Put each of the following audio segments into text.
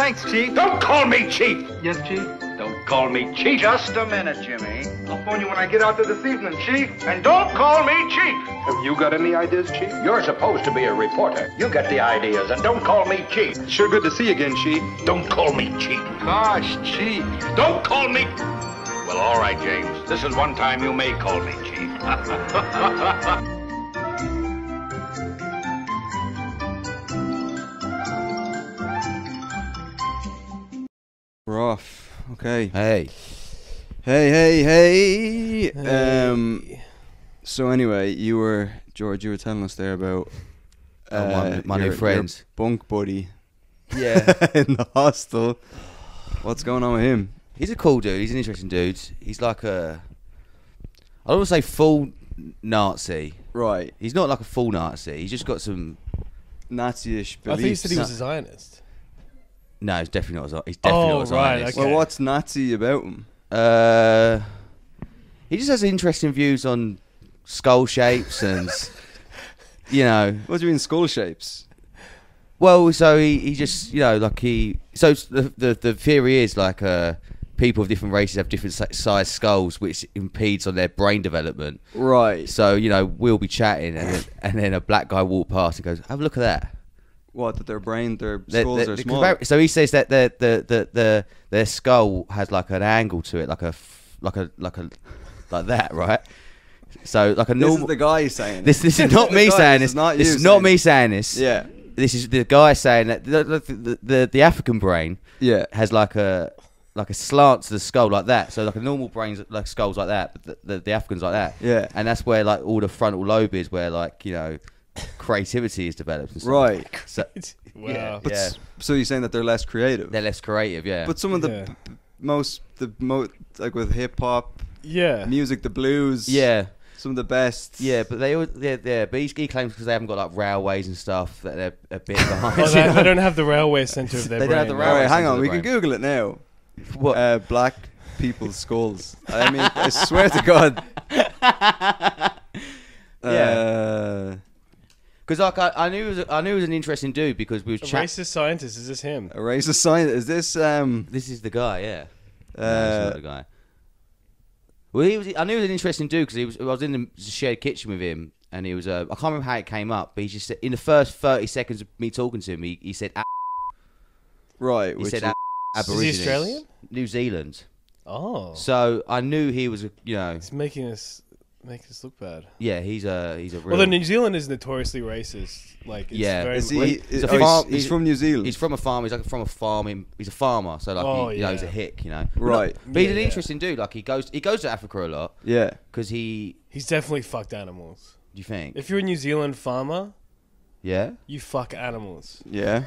Thanks, Chief. Don't call me Chief! Yes, Chief? Don't call me Chief! Just a minute, Jimmy. I'll phone you when I get out there this evening, Chief. And don't call me Chief! Have you got any ideas, Chief? You're supposed to be a reporter. You get the ideas, and don't call me Chief. Sure good to see you again, Chief. Don't call me Chief. Gosh, Chief. Don't call me... Well, all right, James. This is one time you may call me Chief. We're off. Okay. Hey. Hey. So anyway, George, you were telling us there about my new your friends. bunk buddy. Yeah. In the hostel. What's going on with him? He's a cool dude. He's an interesting dude. He's like I don't want to say full Nazi. Right. He's not like a full Nazi. He's just got some... Nazi-ish I thought you beliefs. said he was a Zionist. No, he's definitely not. He's definitely not a Zionist. okay. Well, what's Nazi about him? He just has interesting views on skull shapes and, you know. What do you mean skull shapes? Well, so he just, you know, like So it's the theory is like people of different races have different size skulls, which impedes on their brain development. Right. So, you know, we'll be chatting and then a black guy walk past and goes, "Have a look at that." What? That their skulls are small. So he says that their skull has like an angle to it, like that, right? So like a normal. This is the guy saying This is not me saying this. This is not me saying this. Yeah. This is the guy saying that the African brain has like a slant to the skull like that. So like a normal brain's like skull's like that, but the African's like that. Yeah. And that's where like all the frontal lobe is, where like, you know, creativity is developed and stuff. Right. So, Wow. yeah, But yeah. so you're saying that they're less creative? They're less creative, yeah. But some of the like with hip hop, Yeah. music, the blues, yeah. some of the best. Yeah, but they all, yeah. But he claims because they haven't got like railways and stuff that they're a bit behind. Oh, they don't have the railway centre of their They brain. don't have the right? All railway right, hang sense of on. the We can brain. Google it now. What? Black people's skulls. I mean, I swear to God. Because like I knew he was an interesting dude because we was A chatting. racist scientist, is this him? A racist sign. Is this This is the guy, yeah. No, he's not the guy. Well, I knew he was an interesting dude because I was in the shared kitchen with him, and he was. I can't remember how it came up, but he just said, in the first 30 seconds of me talking to him, he said. right? He Which said is, Aborigines. Is he Australian? New Zealand. Oh. So I knew he was, you know, He's making us look bad. yeah, he's a real. Well, then New Zealand is notoriously racist. Like, it's Yeah. very is Well, he? he's a oh, farm- he's from New Zealand. He's from a farm. He's like from a farm. He's a farmer, so like Oh, you know, he's a yeah. hick, you know. Right. But he's an Yeah. interesting dude. Like he goes to Africa a lot Yeah. because he. He's definitely fucked animals. Do you think? If you're a New Zealand farmer, Yeah. you fuck animals. Yeah.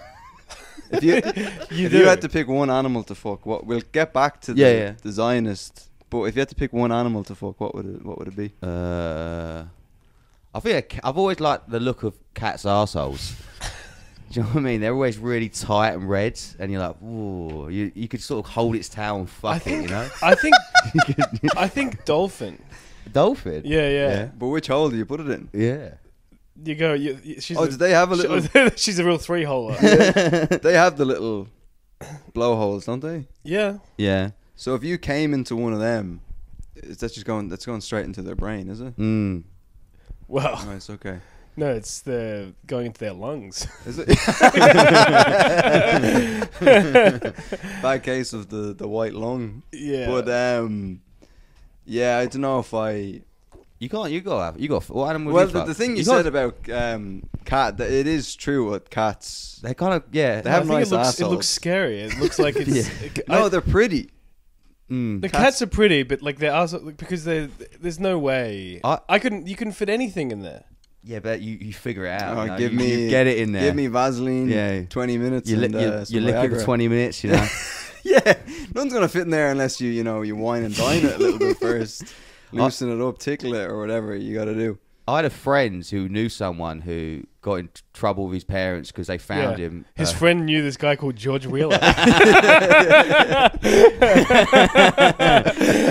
If you You if do. you had to pick one animal to fuck, what? We'll get back to Yeah. the Zionist. But if you had to pick one animal to fuck, what would it be? I think I've always liked the look of cats' arseholes. Do you know what I mean? They're always really tight and red, and you're like, ooh, you could sort of hold its tail and fuck it, you know? I think dolphin. Dolphin? Yeah. But which hole do you put it in? Yeah. You go. She's Oh, did they have a little? She's a real three-holer. They have the little blowholes, don't they? Yeah. Yeah. So if you came into one of them, that's going straight into their brain, is it? Mm. Well, Oh, it's okay. no, it's going into their lungs. Is it? Bad case of the white lung. Yeah. But yeah, I don't know if I. You got what animal Well, have you fucked? the thing you got- said about cat, that it is true with cats. they kind of, yeah. They have I think nice it assholes. looks scary. It looks like it's. No, they're pretty. The cats are pretty, but like they're also because there's no way you couldn't fit anything in there. Yeah, but you figure it out. Oh, you know? give you, me you get it in there. Give me Vaseline. Yeah. 20 minutes. You and, you some lick it for Viagra. 20 minutes, you know. Yeah, nothing's gonna fit in there unless you wine and dine it a little bit first, loosen it up, tickle it, or whatever you got to do. I had a friend who knew someone who got in trouble with his parents because they found him. His friend knew this guy called George Wheeler.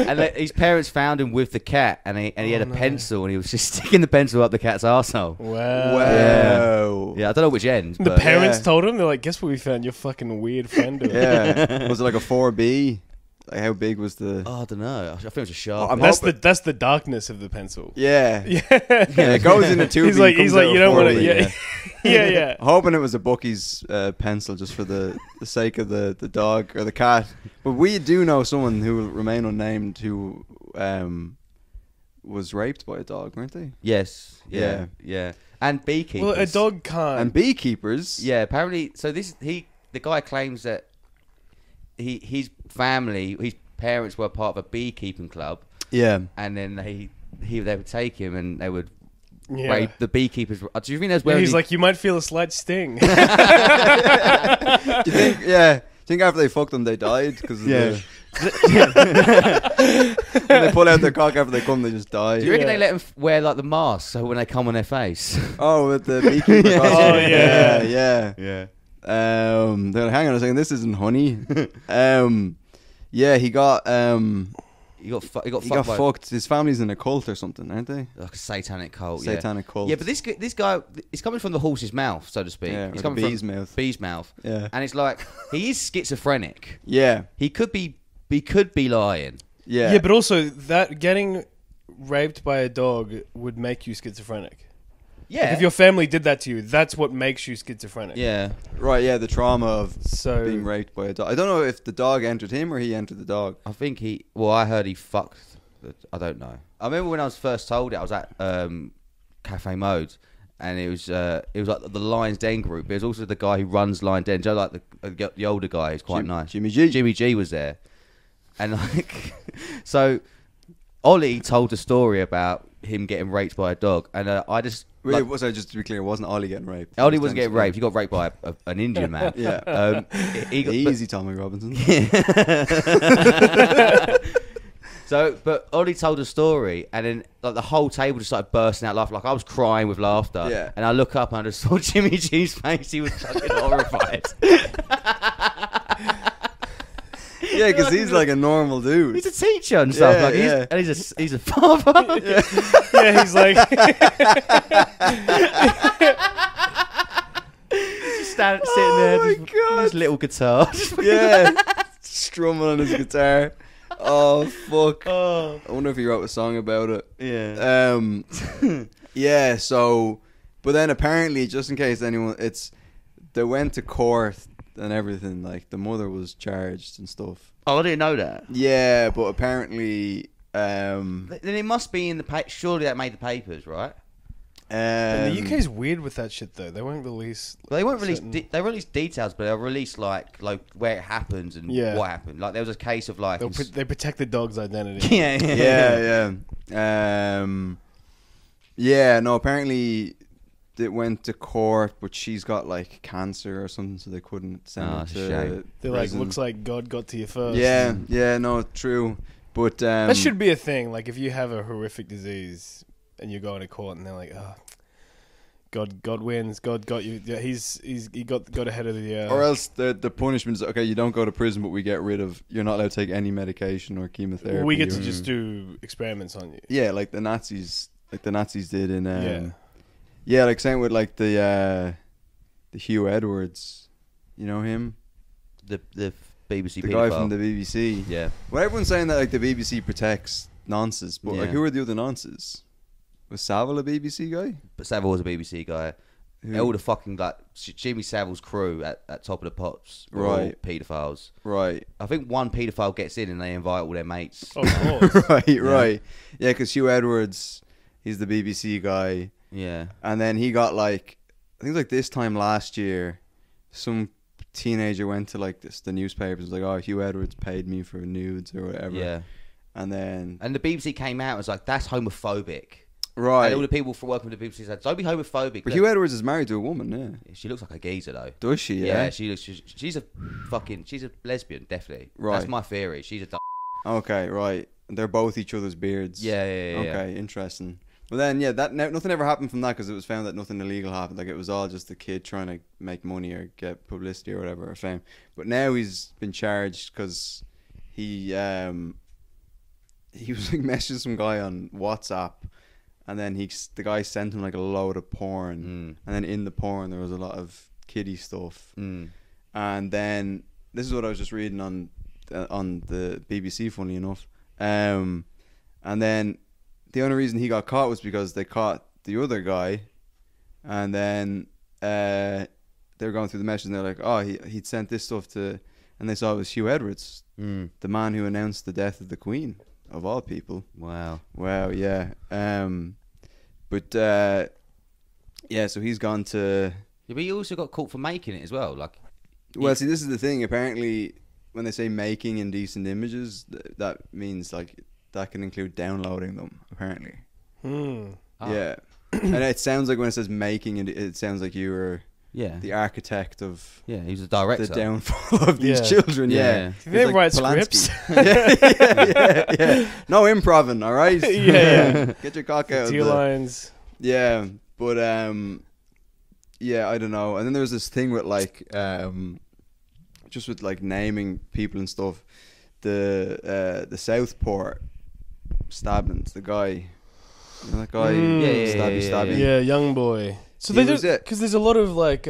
And his parents found him with the cat, and he had a pencil, and he was just sticking the pencil up the cat's arsehole. Wow. Yeah, I don't know which end. The parents told him, they're like, guess what we found? Your fucking weird friend doing. Yeah. Was it like a 4B? Like how big was the? Oh, I don't know. I think it was a sharp. That's the darkness of the pencil. Yeah. Yeah. It goes in a tube. He's like, you don't want to. Yeah. Yeah. Hoping it was a Bucky's pencil just for the sake of the dog or the cat. But we do know someone who will remain unnamed who was raped by a dog, weren't they? Yes. Yeah. And beekeepers. Well, a dog can't. And beekeepers. Yeah. Apparently, so the guy claims that his parents were part of a beekeeping club. Yeah. And then they would take him and they would rape the beekeepers. Do you think that's where he's like, you might feel a slight sting. Do you think? Yeah. Do you think after they fucked them, they died? Because when they pull out their cock after they come, they just die. Do you reckon they let them wear like the mask so when they come on their face? Oh, with the beekeeper costume. Oh, yeah. Yeah. They're like, hang on a second, this isn't honey. Yeah, he got He got fucked. His family's in a cult or something, aren't they? Like a satanic cult. Satanic cult. Yeah, but this guy, he's coming from the horse's mouth, so to speak. Yeah, he's or coming the bee's from mouth. Bee's mouth. Yeah. And it's like he is schizophrenic. Yeah. He could be lying. Yeah. Yeah, but also that getting raped by a dog would make you schizophrenic. Yeah. Like if your family did that to you, that's what makes you schizophrenic. Yeah. Right, yeah, the trauma of So being raped by a dog. I don't know if the dog entered him or he entered the dog. I think I heard he fucked. I don't know. I remember when I was first told it, I was at Cafe Mode, and it was like the Lions Den group. There's also the guy who runs Lions Den, Joe, like the older guy who's quite nice. Jimmy G. Jimmy G was there. And like, so Ollie told a story about him getting raped by a dog, and I just... Wait, just to be clear, it wasn't Ollie getting raped. Ollie wasn't getting raped. He got raped by an Indian man. Yeah. He got, Easy, Tommy Robinson. So, but Ollie told a story, and then like the whole table just started bursting out laughing. Like I was crying with laughter. Yeah. And I look up and I just saw Jimmy G's face. He was fucking horrified. Yeah, because he's like a normal dude. He's a teacher and stuff. Yeah, like yeah. he's a father. yeah, he's like Just sitting there, my just, God. his little guitar. Yeah. Strumming on his guitar. Oh, fuck. Oh. I wonder if he wrote a song about it. Yeah. Yeah, so... But then apparently, just in case anyone... They went to court and everything. Like, the mother was charged and stuff. Oh, I didn't know that. Yeah, but apparently... Then it must be in the surely that made the papers, right? the UK's weird with that shit though. They won't release. Well, they won't release. They release details, but they'll release like where it happens and what happened. Like there was a case of like they protect the dog's identity. yeah. Yeah. No, apparently it went to court, but she's got like cancer or something, so they couldn't send her to. Shame. They're like, looks like God got to you first. Yeah. No, true. But that should be a thing. Like if you have a horrific disease and you go into court and they're like, oh, God wins. God got you. Yeah, he got ahead of the. Or else the punishment is okay. You don't go to prison, but we get rid of. You're not allowed to take any medication or chemotherapy. We get to just do experiments on you. Yeah, like the Nazis did in. Yeah, like same with like the Hugh Edwards. You know him? The BBC. The guy from the BBC. Yeah. Well, everyone's saying that like the BBC protects nonces, but like who are the other nonces? Was Savile a BBC guy? But Savile was a BBC guy. All the fucking like Jimmy Savile's crew at Top of the Pops were all paedophiles. Right. I think one paedophile gets in and they invite all their mates. Of course. Right. Yeah, because Hugh Edwards, he's the BBC guy. Yeah. And then he got like, I think like this time last year, some teenager went to like the newspapers, like, oh, Hugh Edwards paid me for nudes or whatever. Yeah. And the BBC came out and was like, that's homophobic. Right. And all the people from working with the BBC said, don't be homophobic. But Hugh Edwards is married to a woman, yeah. She looks like a geezer though. Does she? Yeah, she's a lesbian, definitely. Right. That's my theory. She's a Okay, right. They're both each other's beards. Yeah. Okay, interesting. But then, yeah, nothing ever happened from that because it was found that nothing illegal happened. Like, it was all just the kid trying to make money or get publicity or whatever, or fame. But now he's been charged because he was like messaging some guy on WhatsApp, and then the guy sent him like a load of porn, and then in the porn there was a lot of kiddie stuff. And then this is what I was just reading on the BBC, funny enough. And then the only reason he got caught was because they caught the other guy, and then they were going through the messages and they're like, oh, he'd sent this stuff to, and they saw it was Hugh Edwards, the man who announced the death of the Queen, of all people. Wow, yeah. But yeah, so he's gone to. Yeah, but he also got caught for making it as well. Like, well, see, this is the thing. Apparently, when they say making indecent images, that means like that can include downloading them. Apparently, yeah. And it sounds like when it says making, it sounds like you were the architect of he was the director. The downfall of these children. Yeah. They like write Polanski. scripts. yeah. No improving, all right? Yeah. Get your cock out. Two lines. Yeah, but yeah, I don't know. And then there was this thing with like just with like naming people and stuff. The Southport stabbings, the guy, you know that guy, stabby. Yeah, young boy. So He they was do, it. because there's a lot of like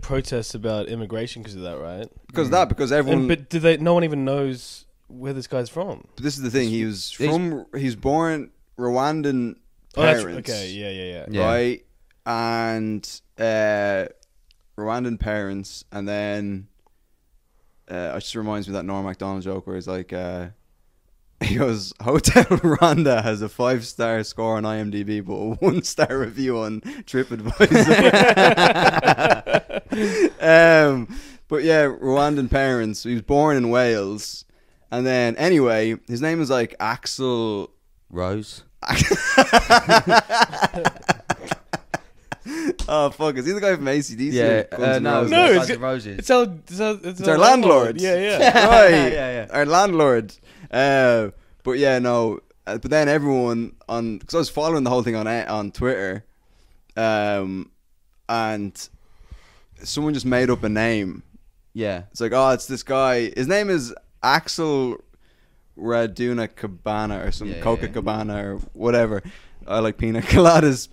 protests about immigration because of that, right? Because everyone. But no one even knows where this guy's from. But this is the thing. He's born Rwandan Oh, that's parents. okay. Yeah. Right, and Rwandan parents, and then it just reminds me of that Norm Macdonald joke where he's like, he goes, Hotel Rwanda has a 5-star score on IMDb, but a 1-star review on TripAdvisor. But yeah, Rwandan parents. He was born in Wales, and then anyway, his name is like Axel Rose. Oh fuck! Is he the guy from ACDC? Yeah, no, No, it's Roses. It's our landlord. Yeah. Right. Yeah. Our landlord. But yeah, no. But then everyone because I was following the whole thing on Twitter, and someone just made up a name. Yeah. It's like, oh, it's this guy. His name is Axel Raduna Cabana or some Coca Cabana or whatever. I like pina coladas,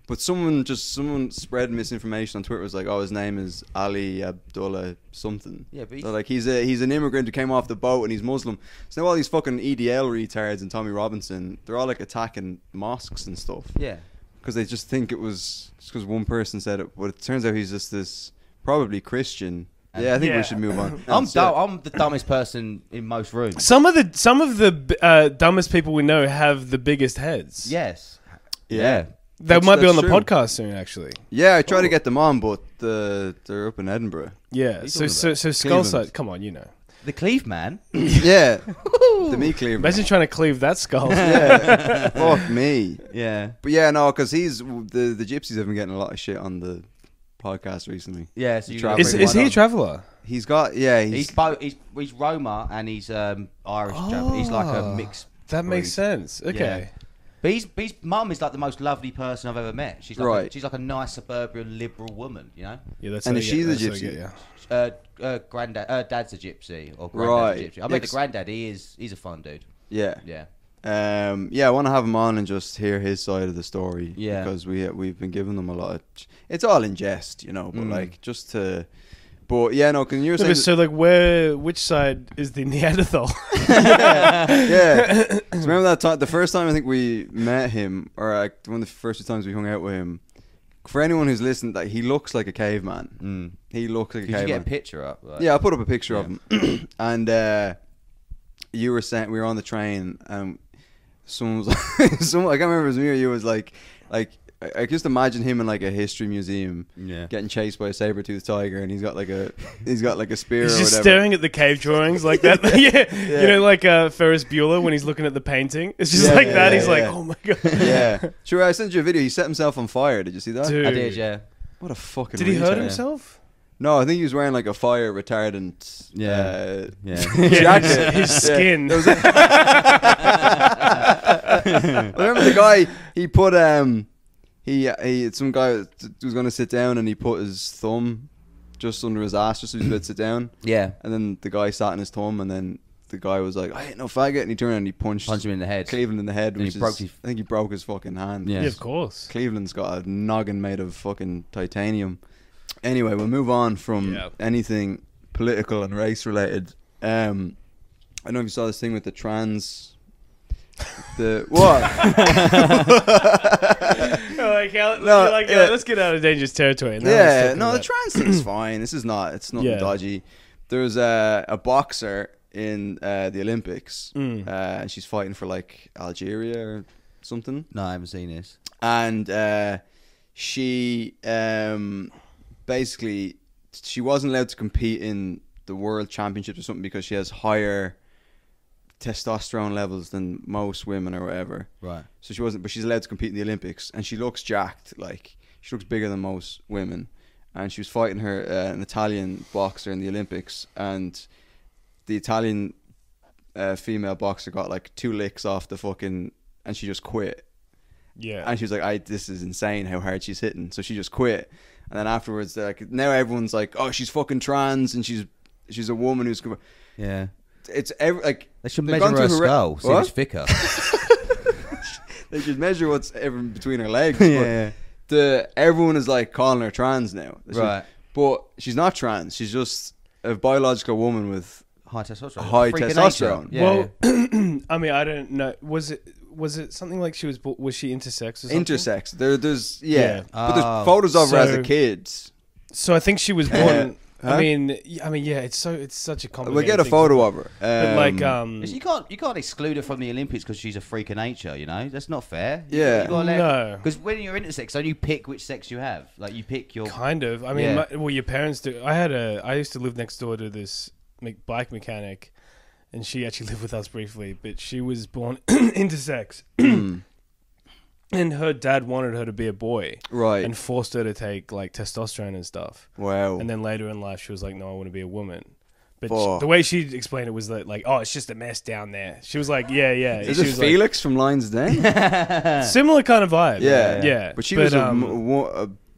but someone spread misinformation on Twitter. It was like, oh, his name is Ali Abdullah something. Yeah, but so like he's an immigrant who came off the boat and he's Muslim. So now all these fucking EDL retards and Tommy Robinson, they're all like attacking mosques and stuff. Yeah. Because they just think it was just because one person said it, but it turns out he's just this probably Christian. Yeah, I think we should move on. I'm the dumbest person in most rooms. Some of the dumbest people we know have the biggest heads. Yes. Yeah. They might be on the true. podcast soon, actually. Yeah, I tried to get them on, but they're up in Edinburgh. Yeah. So Skullside, come on, you know. The Cleve man. Yeah. The meat cleaver. Imagine trying to cleave that skull. Yeah. Fuck me. Yeah. But yeah, no, because the Gypsies have been getting a lot of shit on the podcast recently. Yeah. So Is he a traveller? He's got He's Roma and he's Irish. He's like a mix. That makes sense. Okay. Yeah. But his mum is like the most lovely person I've ever met. She's like she's like a nice suburban liberal woman, you know. Yeah, that's. And is she the gypsy? Dad's a gypsy or granddad's a gypsy. I met the granddad. He's a fun dude. Yeah. Yeah. Yeah, I want to have him on and just hear his side of the story. Yeah. Because we've been giving them a lot of. It's all in jest, you know, but like just to. But yeah, no, because you were saying. So like, which side is the Neanderthal? Yeah. So remember that time? The first time I think we met him, or like one of the first two times we hung out with him. For anyone who's listened, like he looks like a caveman. He looks like a caveman. Did you get a picture up? Like? Yeah, I put up a picture of him, and you were saying we were on the train, and someone was like, I can't remember if it was me or you, was like. I just imagine him in like a history museum, getting chased by a saber-toothed tiger, and he's got like a spear. He's or just whatever. staring at the cave drawings like that. You know, like Ferris Bueller when he's looking at the painting. It's just like that. He's like, oh my god. Yeah, sure. I sent you a video. He set himself on fire. Did you see that? Dude. I did. Yeah. What a fucking. Did he hurt retard. himself? No, I think he was wearing like a fire retardant. Yeah. Yeah, jacket. his skin. I remember the guy. He put some guy was going to sit down and he put his thumb just under his ass just so he was about to sit down. Yeah. And then the guy sat in his thumb, and then the guy was like, "I ain't no faggot," and he turned and he punched Punch him in the head. Cleveland in the head. And he Which broke is, his- I think he broke his fucking hand. Yeah. Yeah, of course. Cleveland's got a noggin made of fucking titanium. Anyway, we'll move on from anything political and race related. I don't know if you saw this thing with the trans. The what? Let's get out of dangerous territory. Now let's Yeah, talk no, the about- trans thing is fine. This is not. It's nothing Yeah. dodgy. There's a boxer in the Olympics. She's fighting for like Algeria or something. No, I haven't seen this. And she basically she wasn't allowed to compete in the world championships or something because she has higher testosterone levels than most women or whatever. Right. So she wasn't, but she's allowed to compete in the Olympics, and she looks jacked. Like, she looks bigger than most women, and she was fighting her an Italian boxer in the Olympics, and the Italian female boxer got like 2 licks off the fucking, and she just quit. Yeah. And she was like, this is insane how hard she's hitting. So she just quit. And then afterwards, like, now everyone's like, oh, she's fucking trans and she's a woman who's... Yeah. It's like... They should they've measure gone her through skull, see if What? it's thicker. They should measure what's ever between her legs. Yeah. But everyone is like calling her trans now. Right. But she's not trans. She's just a biological woman with High testosterone. high Freak of testosterone. nature. Yeah. Well, I mean, I don't know. Was it something like was she intersex or something? Intersex. There's Yeah. But there's photos of her as a So- kid. So I think she was born. Huh? I mean, yeah. It's such a complicated. We'll get a thing photo to- of her. But like, You can't exclude her from the Olympics because she's a freak of nature. You know, that's not fair. Yeah. No. Because when you're intersex, don't you pick which sex you have? Like you pick your. Kind of. I mean, Yeah. well, your parents do. I used to live next door to this bike mechanic, and she actually lived with us briefly. But she was born intersex, and her dad wanted her to be a boy, Right. and forced her to take like testosterone and stuff. Wow. And then later in life, she was like, "No, I want to be a woman." But Fuck. the way she explained it was that, like, "Oh, it's just a mess down there." She was like, "Yeah, yeah." Is She it was like- Felix from Lions Den? similar kind of vibe. Yeah. yeah. But she was a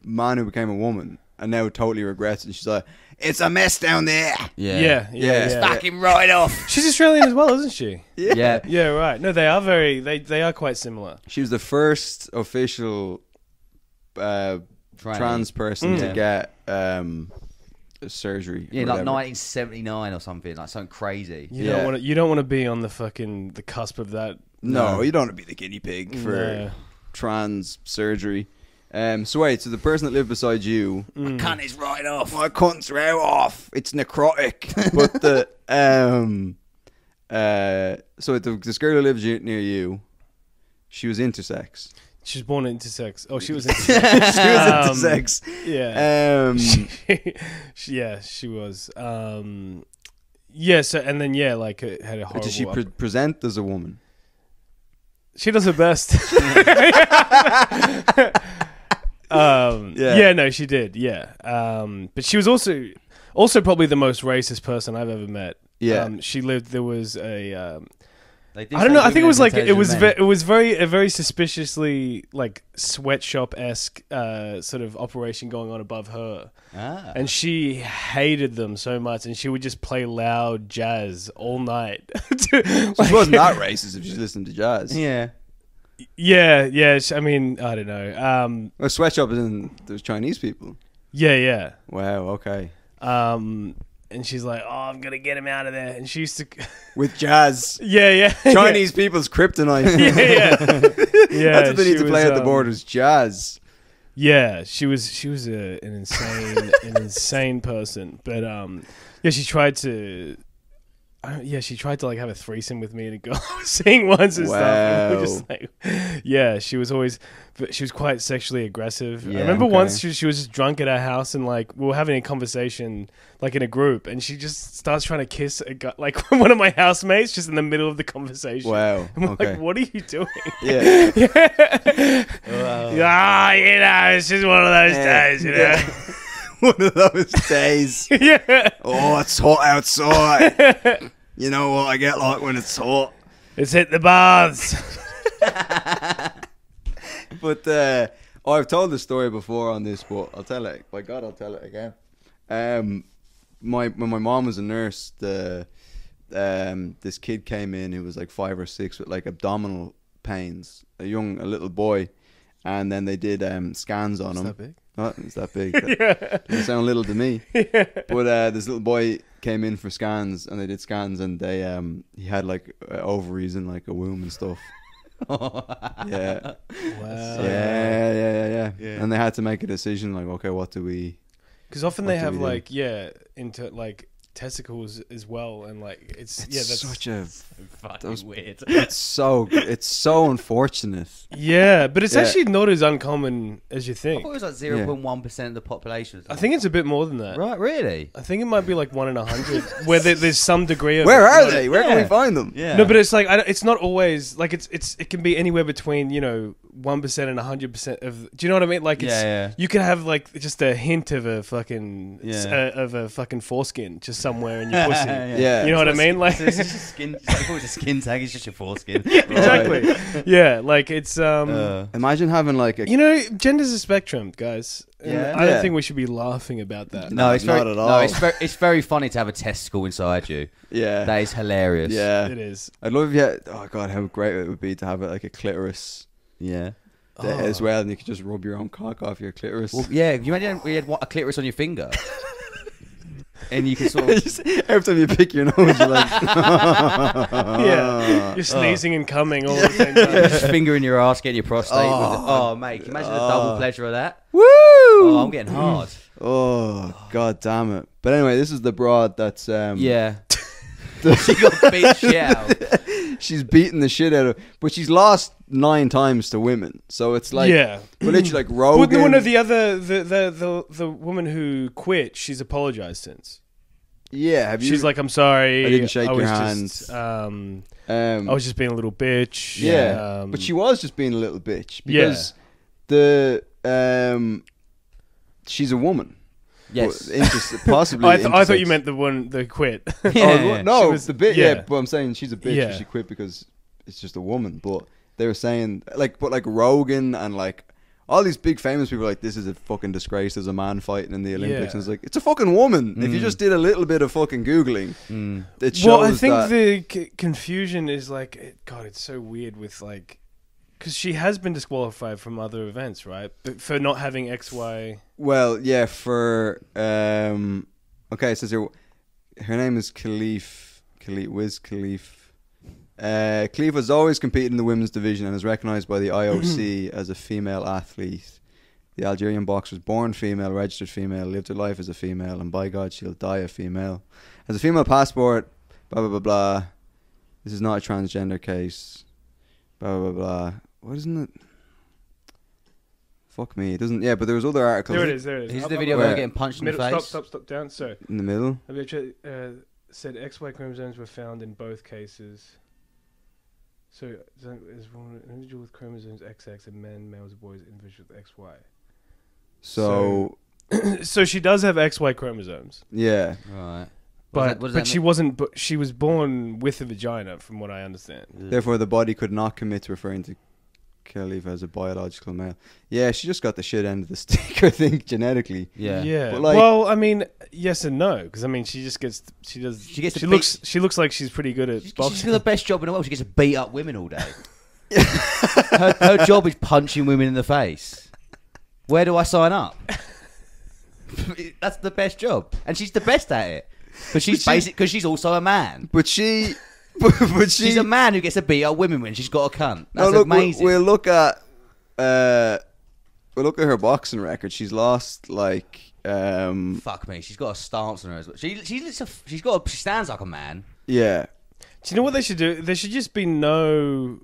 man who became a woman and now totally regrets it. And she's like, it's a mess down there. yeah. Fucking right off. She's Australian as well, isn't she? Yeah. Yeah, right. No, they are they are quite similar. She was the first official trans person to get surgery. Yeah, or like whatever. 1979 or something, like something crazy. You don't want to be on the cusp of that. No, you don't want to be the guinea pig for No. trans surgery. So wait, so the person that lived beside you, My cunt is right off. my cunt's right off. It's necrotic. But so this girl who lives near you, she was intersex. She was born intersex. Oh, she was intersex. She was intersex. Yeah. Yeah, she was. Yeah. So and then like it had a horrible. Did she present as a woman? She does her best. Yeah, no, she did. Yeah, but she was also probably the most racist person I've ever met. Yeah. She lived. There was a. They do I don't say know. I think it women was are like it was intelligent men. it was a very suspiciously like sweatshop-esque sort of operation going on above her. Ah. And she hated them so much, and she would just play loud jazz all night. She wasn't that racist if she's listening to jazz. Yeah. Yeah. I mean, I don't know. A sweatshop is in those Chinese people. Yeah. Wow. Okay. And she's like, "Oh, I'm gonna get him out of there." And she used to, With jazz, yeah. Chinese people's kryptonite. yeah. That's what they need she to play was, at the borders. Jazz. Yeah, she was an insane person. But yeah, she tried to like have a threesome with me and a girl I was seeing once and stuff. And we were just like, yeah, she was quite sexually aggressive. Yeah, I remember okay. once she was just drunk at our house and like we were having a conversation like in a group, and she just starts trying to kiss a guy, like one of my housemates, just in the middle of the conversation. Wow. And we're Okay. like, what are you doing? Yeah. It's just one of those days, you know. One of those days. Yeah. Oh, it's hot outside. You know what I get like when it's hot? It's hit the baths. But I've told this story before on this, but I'll tell it. By God, I'll tell it again. When my mom was a nurse, this kid came in who was like 5 or 6 with like abdominal pains. A little boy, and then they did scans on him. That big? Oh, it's that big. Doesn't sound little to me. But this little boy came in for scans, and they did scans, and they he had like ovaries and like a womb and stuff. Yeah. Wow. Yeah. And they had to make a decision, like, okay, what do we? Because often What they do have we do? like into like testicles as well, and like it's that's such a. Fucking weird. It's so unfortunate. yeah, but it's Yeah. actually not as uncommon as you I think. thought it was like 0.1% of the population. I think it's a bit more than that. Right, really? I think it might be like 1 in 100, where there's some degree of. Where are they? Where can we Yeah. find them? Yeah. No, but it's like it's not always like it can be anywhere between 1% and 100% of. Do you know what I mean? Like it's, Yeah. you can have like just a hint of a fucking Yeah. fucking foreskin just somewhere in your pussy. Yeah. You know what I mean? Like So it's just a skin. It's like, it's a skin tag. It's just your foreskin. exactly. Yeah, like it's Imagine having like a. gender's a spectrum, guys. And Yeah. I don't Yeah. think we should be laughing about that. No, it's Not very, at No, all. it's very funny to have a testicle inside you. Yeah. That is hilarious. Yeah. It is. I'd love if you had, oh god, how great it would be to have it like a clitoris Yeah. as well, and you could just rub your own cock off your clitoris. Well, yeah. You imagine we had a clitoris on your finger, and you can sort of. Just every time you pick your nose, you're like, Yeah, you're sneezing and coming all at the same time. Just finger in your ass, getting your prostate. Mate, can you imagine the double pleasure of that? woo! Oh, I'm getting hard. Oh god damn it! But anyway, this is the broad that's Yeah. She got beat shit out. she's beaten the shit out of, but she's lost 9 times to women, so it's like Yeah. but literally like Well, Rogan. the woman who quit, she's apologized since. Yeah, have you? She's like, I'm sorry. I didn't shake was your just, hand. I was just being a little bitch. Yeah, but she was just being a little bitch because she's a woman. Yes. Possibly. I thought you meant the one that quit. Yeah. No, She was- the bit. yeah. Yeah, but I'm saying she's a bitch. Yeah. And she quit because it's just a woman. But they were saying like Rogan and like all these big famous people are like, this is a fucking disgrace. There's a man fighting in the Olympics, Yeah. and it's like it's a fucking woman. If you just did a little bit of fucking googling, it shows Well, I think that. the confusion is like, God, it's so weird with like, because she has been disqualified from other events, right? But for not having XY. Well, yeah, for okay, it says here her name is Wiz Khalif. Khalif has always competed in the women's division and is recognized by the IOC as a female athlete. The Algerian boxer was born female, registered female, lived her life as a female, and by God, she'll die a female. Has a female passport, blah, blah, blah, blah. This is not a transgender case. Blah, blah, blah, blah. What isn't it? Fuck me. It doesn't. Yeah, but there was other articles. There it is. There it is. Here's Up, the up, video up, of her Where? getting punched in the Middle, face. stop down. So, In the middle. said XY chromosomes were found in both cases. So, there's one individual with chromosomes XX and men, males, and boys, individual with XY. So, So she does have XY chromosomes, yeah. Right. but she wasn't. But she was born with a vagina, from what I understand. Therefore, the body could not commit to referring to Khalif as a biological male. Yeah, she just got the shit end of the stick, I think, genetically. Yeah. Yeah. But, like- well, I mean, yes and no, because I mean, she just gets. She does. She gets to She looks like she's pretty good at She's boxing. got the best job in the world. She gets to beat up women all day. her job is punching women in the face. Where do I sign up? That's the best job, and she's the best at it. But she's basic because she's also a man. But she, but She's a man who gets to beat up women when she's got a cunt. No, That's look, amazing. we'll look at her boxing record. She's lost like Fuck me, she's got a stance on her as well. She stands like a man. yeah. Do you know what they should do? There should just be no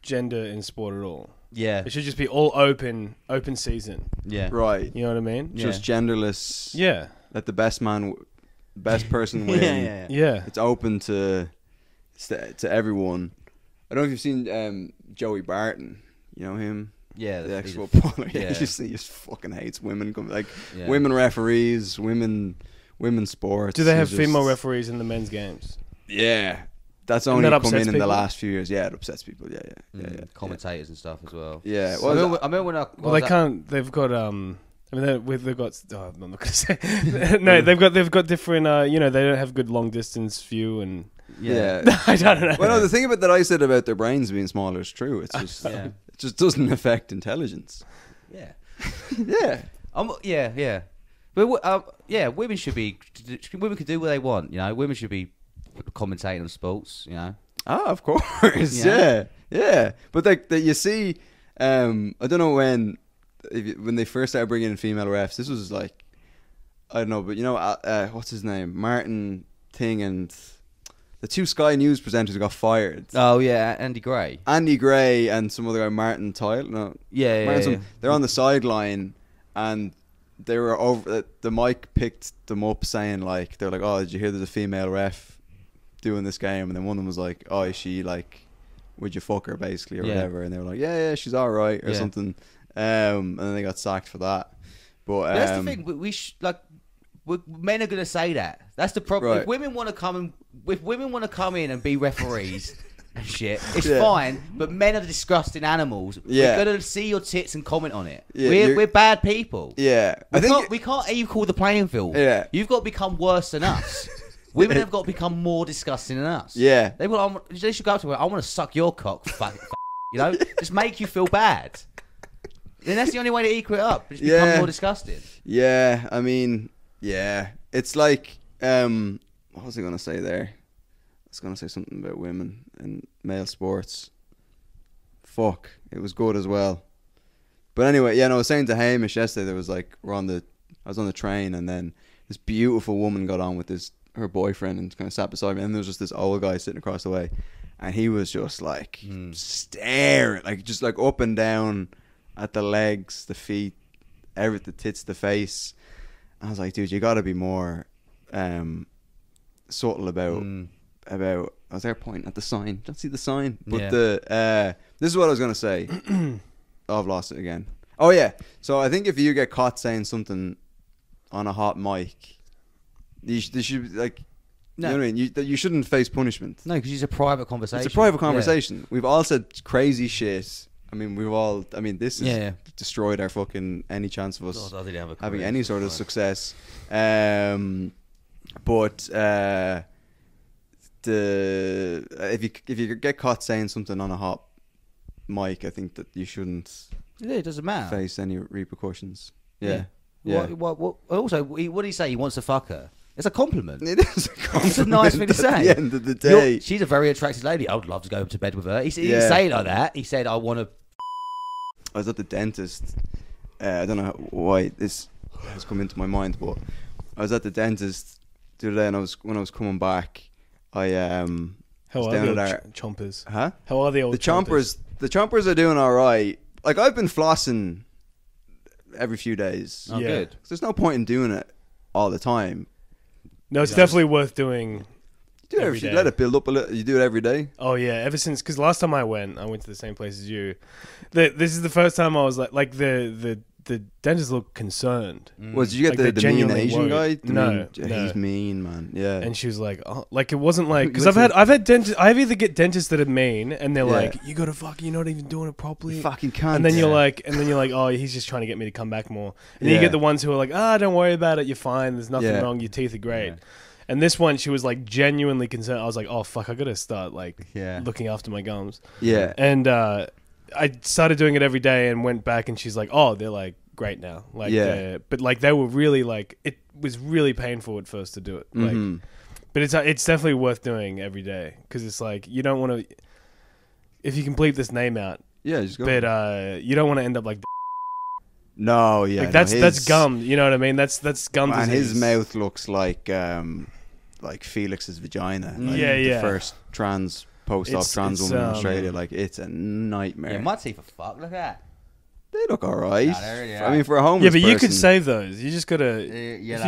gender in sport at all. Yeah, It should just be all open season. yeah, Right. You know what I mean? Yeah. Just genderless. Yeah. Let the best person win. yeah. Yeah. It's open to everyone. I don't know if you've seen Joey Barton. You know him, Yeah, the he's a- ex-footballer. yeah. he just fucking hates women. Like Yeah. women referees, women sports. Do they have He's just- female referees in the men's games? Yeah, that's And only that come upsets in the people? last few years. Yeah, it upsets people. Yeah. Commentators and stuff as well. Yeah. I Well, remember when I Well, was they at- can't. They've got. I mean, they've got. Oh, I'm not gonna say. No, they've got different. You know, they don't have good long distance view, and yeah. I don't know. Well, no, the thing about that I said about their brains being smaller is true. It's just Yeah. it just doesn't affect intelligence. Yeah. Yeah. Yeah. But yeah, women should be. Women can do what they want. You know, women should be commentating on sports. You know. Ah, of course. Yeah. Yeah. But like that, you see, I don't know when they first started bringing in female refs. This was like, I don't know, but you know, what's his name, Martin Ting, and the two Sky News presenters who got fired. Oh yeah, Andy Gray. Andy Gray and some other guy, Martin Tile. No, Yeah, Martin yeah. they're on the sideline, and they were over. The mic picked them up saying like, they're like, "Oh, did you hear there's a female ref doing this game?" And then one of them was like, "Oh, is she like, would you fuck her basically or Yeah. whatever?" And they were like, "Yeah, she's all right" or Yeah. something. And then they got sacked for that. But That's the thing. Men are gonna say that. That's the problem. Right. If women want to come in and be referees and shit, it's Yeah. fine. But men are disgusting animals. Yeah. We're gonna see your tits and comment on it. Yeah, We're bad people. Yeah, We can't equal the playing field. Yeah. You've got to become worse than us. Women have got to become more disgusting than us. Yeah. They should go up to her. I want to suck your cock. You know, just make you feel bad. Then that's the only way to equal it up. Just become Yeah. more disgusting. Yeah, I mean, yeah, it's like, what was I gonna say there? I was gonna say something about women in male sports. Fuck, it was good as well. But anyway, yeah, no, I was saying to Hamish yesterday, there was like, I was on the train, and then this beautiful woman got on with her boyfriend and kind of sat beside me, and there was just this old guy sitting across the way, and he was just like staring, like just like up and down at the legs, the feet, the tits, the face. I was like, dude, you got to be more subtle about. I was there pointing at the sign. Don't see the sign, but Yeah. this is what I was gonna say. Oh, I've lost it again. Oh yeah. So I think if you get caught saying something on a hot mic, they should be like. No. You know what I mean? You shouldn't face punishment. No, because it's a private conversation. It's a private conversation. We've all said crazy shit. I mean, this has Yeah. destroyed our fucking any chance of us God, I didn't have a having career, any so sort of fine. success. But if you get caught saying something on a hot mic, I think that you shouldn't Yeah, it doesn't matter. face any repercussions. Yeah. What, also, what did he say? He wants to fuck her. It's a compliment. It is a compliment. It's a nice thing to say. At the end of the day. She's a very attractive lady. I would love to go to bed with her. He didn't Yeah. say it like that. He said, I want to... I was at the dentist. I don't know why this has come into my mind, but I was at the dentist the other day, and when I was coming back, I How was are down the at old our chompers? huh. How are the old The chompers are doing all right. Like, I've been flossing every few days. Oh, Yeah. good. 'Cause there's no point in doing it all the time. No, it's definitely worth doing. Do it Every you day. let it build up a little. You do it every day. Oh yeah, ever since, because last time I went to the same place as you. This is the first time I was like the dentist looked concerned, Well, did you get Like, the they're mean genuinely Asian guy? worried. The No, mean- no. He's mean, man. Yeah. and she was like, oh, like it wasn't like, because Listen- I've had dentists. I either get dentists that are mean and they're Yeah. like, you gotta you're not even doing it properly. You fucking can't. And then you're like, oh, he's just trying to get me to come back more. And then you Yeah. get the ones who are like, don't worry about it, you're fine. There's nothing Yeah. wrong. Your teeth are great. Yeah. And this one, she was like genuinely concerned. I was like, oh fuck, I gotta start like Yeah. looking after my gums. yeah. And I started doing it every day and went back, and she's like, oh, they're like great now. Like, Yeah. but like they were really like, it was really painful at first to do it. Like, Mhm. but it's definitely worth doing every day, because it's like you don't want to. If you can bleep this name out, Yeah, just go. but you don't want to end up like. No, yeah. Like no, that's gum. You know what I mean? That's gum Man, disease. his mouth looks like Felix's vagina. Like Yeah, the yeah. first post-op It's- trans it's, woman in Australia. Like, it's a nightmare. Yeah, my teeth are fucked. Look at that. They look alright. No, they really I are. mean, for a homeless Yeah, but you could person, save those. You just gotta. You If know.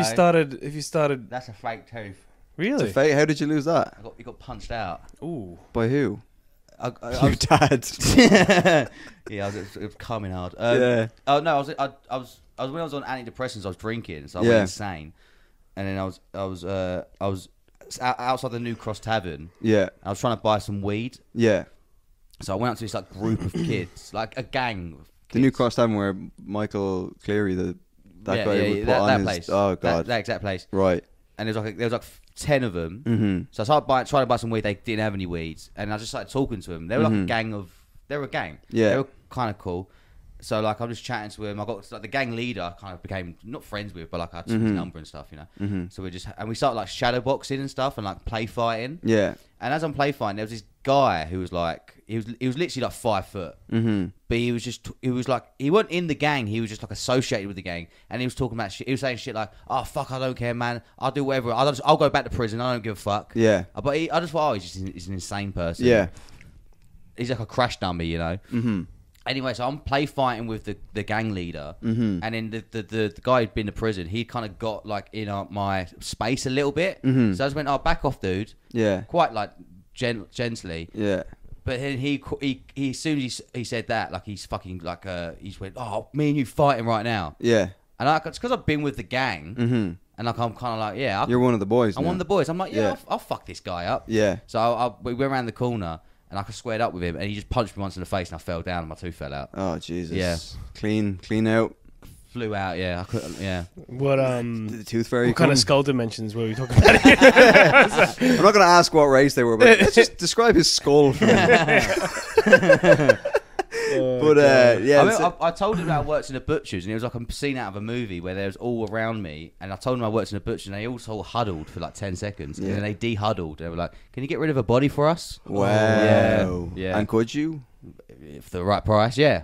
you started, That's a fake tooth. It's really. a fake. How did you lose that? You got punched out. Ooh. By who? I Your dad. yeah, it was coming hard. Yeah. Oh no, I was when I was on antidepressants, I was drinking, so I Yeah. went insane, and then I was outside the New Cross Tavern. Yeah. I was trying to buy some weed. Yeah. So I went up to this like group of kids, like a gang. Of The New kids. Cross Tavern where Michael Cleary, that guy would put that on his... place. Oh, God. That exact place. Right. And there was like 10 of them. Mm-hmm. So I started trying to buy some weed. They didn't have any weeds, and I just started talking to them. They were like a gang of. They were a gang. Yeah. They were kind of cool. So like I'm just chatting to him. I got like the gang leader. I kind of became not friends with, but like I took his number and stuff, you know. Mm-hmm. So we started like shadow boxing and stuff and like play fighting. Yeah. And as I'm play fighting, there was this guy who was like he was literally like 5 foot. Mm-hmm. But he was like he wasn't in the gang. He was just like associated with the gang, and he was talking about shit. He was saying shit like, "Oh fuck, I don't care, man. I'll do whatever. I'll go back to prison. I don't give a fuck." Yeah. But I just thought, he's an insane person. Yeah. He's like a crash dummy, you know. Mm-hmm. Anyway, so I'm play fighting with the gang leader, and then the guy who'd been to prison, he kind of got like in my space a little bit. So I just went, "Oh, back off, dude." Yeah. Quite like gently. Yeah. But then he as soon as he said that, like he's fucking like he just went, "Oh, me and you fighting right now." Yeah. And it's because I've been with the gang, and like I'm kind of like, yeah, You're one of the boys I'm now. one of the boys. I'm like, yeah, Yeah. I'll fuck this guy up. Yeah. So we went around the corner, and I squared up with him, and he just punched me once in the face, and I fell down, and my tooth fell out. Oh, Jesus. Yeah. Clean out. Flew out, yeah. I couldn't, yeah. What Did the tooth fairy what kind come? of skull dimensions were we talking about? I'm not going to ask what race they were, but let's just describe his skull for me. But, yeah. I told him that I worked in a butcher's, and it was like a scene out of a movie where there was all around me, and I told him I worked in a butcher's, and they all sort of huddled for like 10 seconds, and Yeah. then they de-huddled. They were like, "Can you get rid of a body for us?" Wow. Yeah. And could you? For the right price, yeah.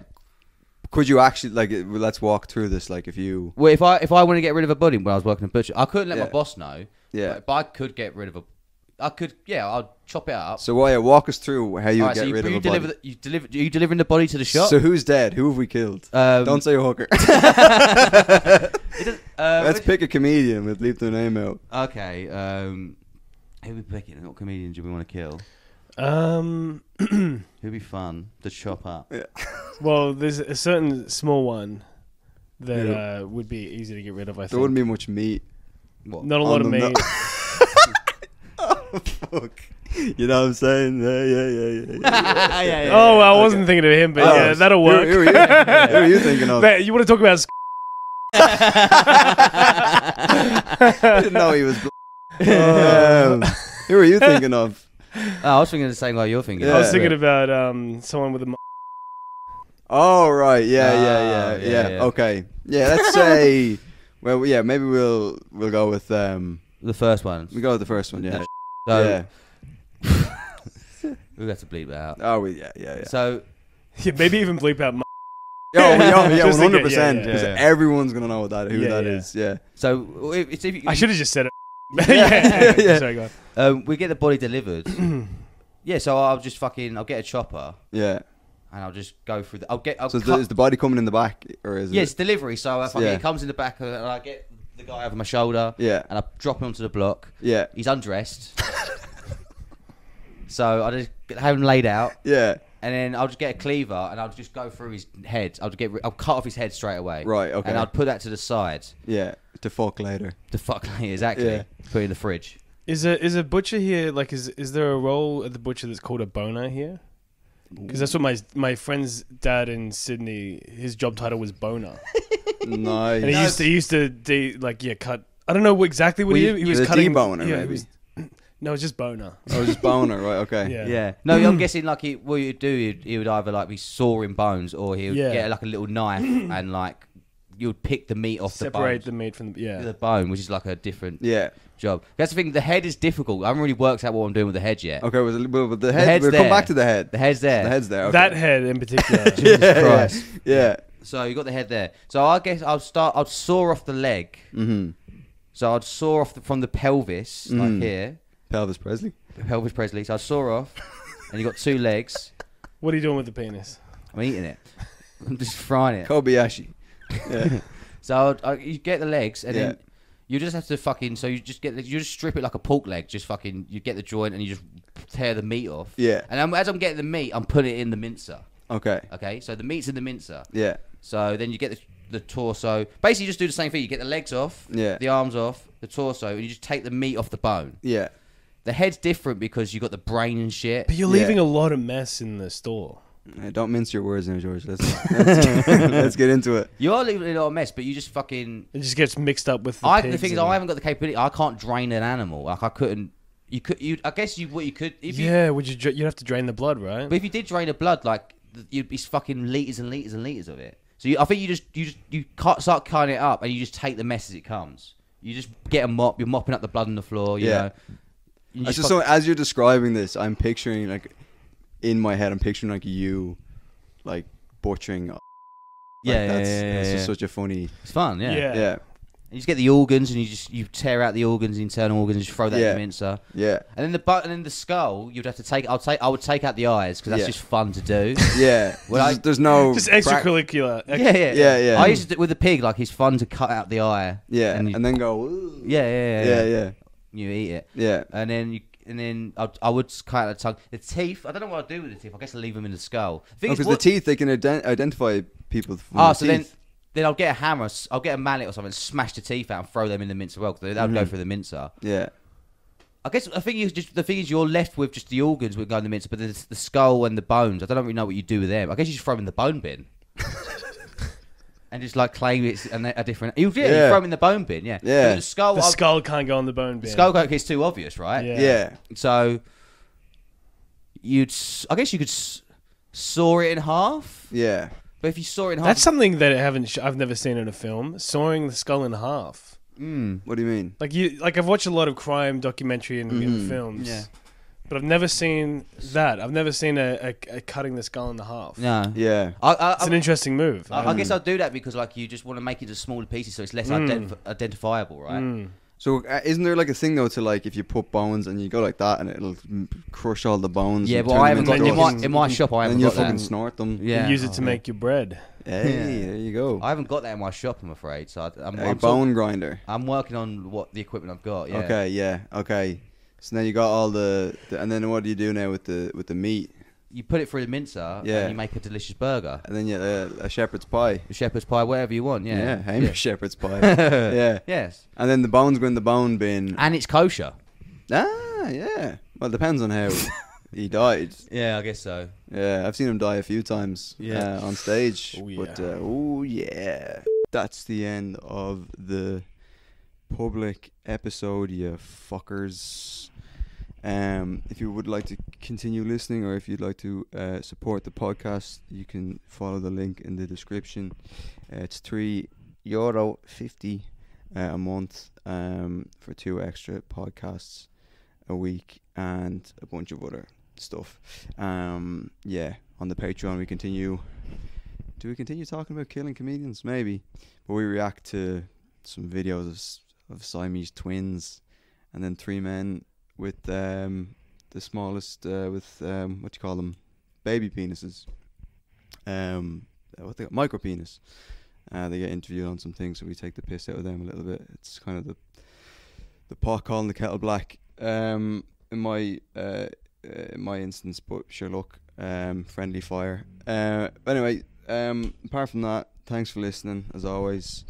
Could you actually, like, let's walk through this, like, if you... Well, if I want to get rid of a body when I was working in a butcher, I couldn't let Yeah. my boss know. Yeah. But I could get rid of a... I could, yeah, I'll chop it up. So, walk us through how you Alright, get so rid of a deliver body. are you delivering the body to the shop? So, who's dead? Who have we killed? Don't say a hooker. Let's pick a comedian. We'll leave their name out. Okay, who we picking? What comedians do we want to kill? Who'd be fun to chop up? Well, there's a certain small one that would be easy to get rid of. I think There wouldn't be much meat. What? not a lot of on them, meat. Oh, fuck. You know what I'm saying? Yeah. Oh, well, I wasn't thinking of him, but yeah, that'll work. Who are you thinking of? Man, you want to talk about? I didn't know he was. Who are you thinking of? Oh, I was thinking the same guy you're thinking. Yeah. I was thinking about someone with a. Oh right, yeah. yeah. Okay, yeah. Let's say, well, yeah. Maybe we'll go with The first one. we go with the first one. Yeah, So yeah. we have to bleep that out. Oh, yeah. So Yeah, maybe even bleep out. Yeah, Just to get- 100%. yeah. Because everyone's gonna know who that Yeah. is. Yeah. so if you, I should have just said it. Yeah. Sorry, go on. we get the body delivered. Yeah, so I'll get a chopper Yeah. and I'll just go through I'll So cut. is the body coming in the back, or is Yeah, it? it's delivery. So if Yeah. it comes in the back and I get the guy over my shoulder, Yeah. and I drop him onto the block. Yeah. He's undressed. So I just have him laid out, Yeah. and then I'll just get a cleaver and I'll just go through his head. I'll cut off his head straight away. Right, okay. And I'll put that to the side. Yeah. To fuck later. The fuck exactly. Yeah. Put it in the fridge. Is a butcher here? Like, is there a role at the butcher that's called a boner here? Because that's what my friend's dad in Sydney. His job title was boner, Nice. and he used to cut. I don't know exactly what he was the cutting. deboner, yeah, maybe. No, it's just boner. Oh, just boner, right? Okay. Yeah. Yeah. No, I'm guessing like what you'd do, he would either like be sawing bones or he would Yeah. get like a little knife and like you would pick the meat off Separate the the meat from the bone, which is like a different Yeah. job. That's the thing. The head is difficult. I haven't really worked out what I'm doing with the head yet. Okay. Well, the head. head's We'll come there. back to the head. The head's there. The head's there. Okay. That head in particular. Jesus Christ. Yeah. So you got the head there. So I guess I'd saw off the leg. Mm-hmm. So I'd saw off from the pelvis, like here, Pelvis Presley. pelvis Presley. So I saw off, and you got 2 legs. What are you doing with the penis? I'm eating it. I'm just frying it. Kobayashi. Yeah. So you get the legs, and Yeah. then you just have to fucking. So you just strip it like a pork leg. Just fucking. You get the joint, and you just tear the meat off. Yeah. And as I'm getting the meat, I'm putting it in the mincer. Okay. Okay. So the meat's in the mincer. Yeah. So then you get the torso. Basically, you just do the same thing. You get the legs off. Yeah. The arms off. The torso, and you just take the meat off the bone. Yeah. The head's different because you got the brain and shit. But you're leaving a lot of mess in the store. Don't mince your words now, George. Let's get into it. You are leaving a lot of mess, but you just fucking. It just gets mixed up with the The pigs thing is, and- I haven't got the capability. I can't drain an animal. Like I couldn't. You could. You. I guess you. What you could. If you, Yeah, would you? You'd have to drain the blood, right? But if you did drain the blood, like you'd be fucking liters and liters and liters of it. So I think you start cutting it up, and you just take the mess as it comes. You just get a mop. You're mopping up the blood on the floor. You know. You It's just just so as you're describing this, I'm picturing like in my head, I'm picturing like you, like butchering. Like, that's just such a funny. It's fun. Yeah. Yeah. Yeah, You just get the organs, and you tear out the organs, the internal organs, and just throw that in the mincer. yeah, And then the skull, you'd have to take. I would take out the eyes because that's Yeah. just fun to do. yeah. Well, there's no Just prac- extracurricular. Yeah. I used to do with the pig. Like it's fun to cut out the eye. Yeah, and and then go. "Ooh." yeah. You eat it. Yeah. And then I would cut out the tongue. The teeth, I don't know what I'd do with the teeth. I guess I'd leave them in the skull. Because the teeth, they can identify people. From Oh, the so teeth. then I'll get a hammer, I'll get a mallet or something, smash the teeth out and throw them in the mincer well, because that would go through the mincer. Yeah, I guess the thing is you're left with just the organs would go in the mincer, but the skull and the bones, I don't really know what you do with them. I guess you just throw them in the bone bin. And just like claim it's a different. You throw them in the bone bin, yeah. Yeah. But the skull, The skull can't go on the bone bin. the skull gets too obvious, right? Yeah. yeah. So I guess you could saw it in half. Yeah. But if you saw it in half, That's something that I've never seen in a film. Sawing the skull in half. What do you mean? Like I've watched a lot of crime documentary in films. Yeah. But I've never seen that. I've never seen a cutting the skull in half. no. Yeah. It's an interesting move. I guess I'll do that because like you just want to make it into smaller pieces so it's less identifiable, right? So isn't there like a thing though to like if you put bones and you go like that and it'll crush all the bones? Yeah, and but turn I them haven't got into dust? in my shop. I And haven't you'll got fucking that. snort them. Yeah, Use it to make your bread. Hey, there you go. I haven't got that in my shop. I'm afraid. So A bone grinder. I'm working on what the equipment I've got. Yeah. Okay, yeah, okay. So now you got all the and then what do you do now with the meat? You put it through the mincer, Yeah. and you make a delicious burger. And then you a shepherd's pie. A shepherd's pie, whatever you want. Yeah. Hamish shepherd's pie. Yeah. Yes. And then the bones go in the bone bin. And it's kosher. Ah, yeah. Well, it depends on how he died. Yeah, I guess so. Yeah, I've seen him die a few times on stage. Oh, yeah. But, oh, yeah. That's the end of the public episode, you fuckers. If you would like to continue listening or if you'd like to support the podcast, you can follow the link in the description. It's €3.50 a month for 2 extra podcasts a week and a bunch of other stuff. Yeah, on the Patreon we continue. Do we continue talking about killing comedians? Maybe, but we react to some videos of Siamese twins, and then 3 men with the smallest with what do you call them, baby penises, what they got, micro penis. They get interviewed on some things, so we take the piss out of them a little bit. It's kind of the pot calling the kettle black. In my instance, but sure, look, friendly fire. Anyway, apart from that, thanks for listening as always,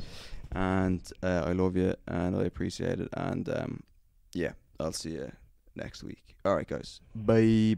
and I love you and I appreciate it, and yeah, I'll see you next week. All right, guys. Bye.